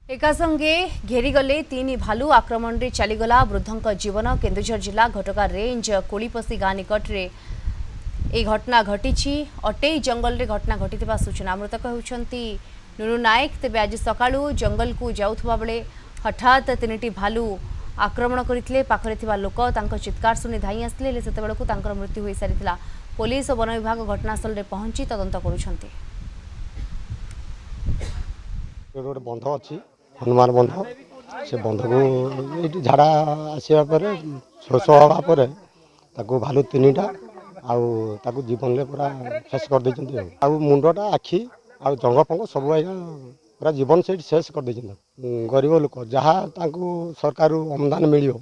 एका संगे घेरीगले तीन भालू आक्रमण में चलीगला वृद्धों जीवन। केन्दुझर जिला घटका रेंज कोलीपसी गाँ निकट में यह घटना घटी। अटेई जंगल में घटना घटी सूचना। मृतक होती नुनु नायक। तेज आज सकाळू जंगल को जाऊथबा बेले हठात तीन भालू आक्रमण करते। पाखरे थिबा लोक तांको चित्कार शुणी धाई आसते से मृत्यु हो सारी। पुलिस और वन विभाग घटनास्थल में पहुंची तदंत करुछंती। बंध अच्छी हनुमान बंध से बंध को ये झाड़ा आसवा शोष हाँपर भालू तीन टा आउ जीवन में पूरा शेष कर मुंडटा आखि आ जंग फंग सब पूरा जीवन से शेष कर गरीब लोक जहाँ सरकार अनुदान मिल।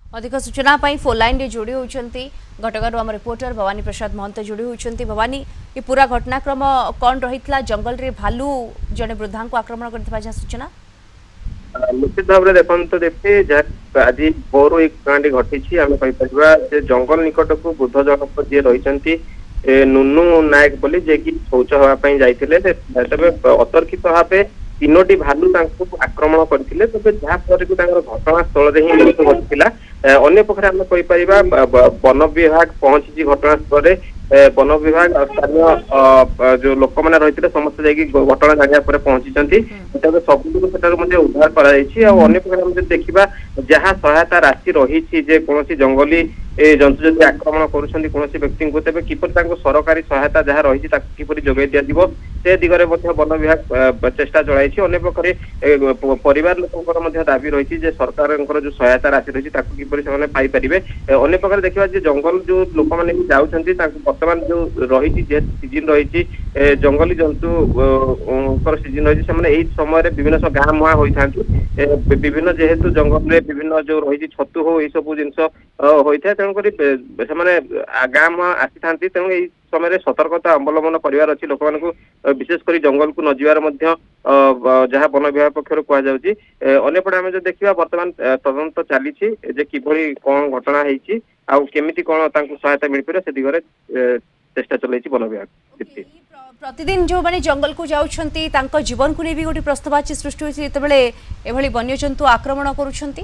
अधिक सूचना फोन लाइन रे जोड़ी होती घटकार आम रिपोर्टर भवानी प्रसाद महंत जोड़ी होती। भवानी ये पूरा घटनाक्रम कौन रही जंगल रे भालू जड़े वृद्धा को आक्रमण कर सूचना। निश्चित भाव में देखते देखते आज भोर एक घटना घटी आम कहीपर जंगल निकट को वृद्ध जनक जी रही नुनु नायक बोली जे कि शौच हाँपाई जाते अतर्कित भाव तीनोटी भालू आक्रमण करते। तेज जहाँफल घटनास्थल ही मृत्यु घटीला। अन्य पक्षे आम कहीपर वन विभाग पहुंची घटनास्थल। वन विभाग स्थानीय जो लोक मैंने रही समस्त घटना जगह पहुंची सब उद्धार कर देखा जहाँ सहायता राशि रही कौन जंगली जंतु जदि आक्रमण कर व्यक्ति को तेज किपर सरकारी सहायता जहाँ रही किपर जोगाई दिज्व से दिगरे वन विभाग चेष्टा चलाई। अन्य पक्षे परिवार लोक दाबी रही सरकार जो सहायता राशि रही किपर से पाइपर। अन्य पक्षे देखा जंगल जो लोक मैंने जाऊँच बर्तमान जो रही सीजन रही जंगली जंतु सीजन रही से समय विभिन्न सब गाँ मुहाँ होता विभिन्न जेहेतु जंगल में विभिन्न जो रही छतु हो सब जिन होता है तेणुक गाँ मुहाँ आसी था। तेणु यही समय सतर्कता अवलम्बन करार अच्छी लोक विशेषकर जंगल को न जीवार जहाँ वन विभाग पक्षर कहपटे आम जो देखा बर्तमान तदंत चली कि कौन घटना होती आमि कौन सहायता मिल पारे से दिगरे चेष्टा चलाई वन विभाग। प्रतिदिन जो माने जंगल को जाउछंती तांको जीवन को नहीं भी गोटे प्रश्नवाची सृष्टि होइछि जेतेबेले एभली वन्यजंतु आक्रमण करूछंती।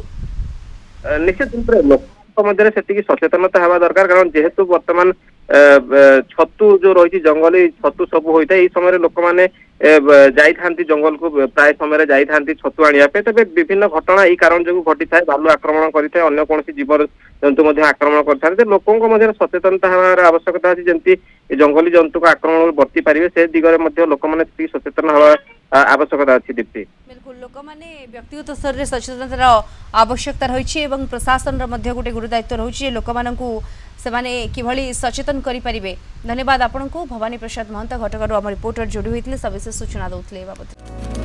निश्चित रूप से लोक मध्य से सचेतनता हवा दरकार कारण जेहेतु वर्तमान छतु जो रही जंगली छतु सब होता है। समय लोक मैंने जाती जंगल को प्राय समय जाती छतु आने तेज विभिन्न घटना यही कारण जो घटी था भालू आक्रमण करते अन्य कौन जीव जंतु आक्रमण करते लोकों सचेतनता हमार आवश्यकता अच्छी जमी जंगली जंतु को आक्रमण बर्ती पारे से दिगरे लोक मैंने सचेतन हवा आवश्यकता अच्छी। दीप्ति बिल्कुल लोक मैंने व्यक्तिगत स्तर में सचेतनतार आवश्यकता रही प्रशासन गोटे गुरु दायित्व रही लोक सेमाने किभली सचेतन करि परिबे। धन्यवाद आपन को भवानी प्रसाद महंत घटकर आम रिपोर्टर जोड़ी होते सविशेष सूचना दौले बाबद।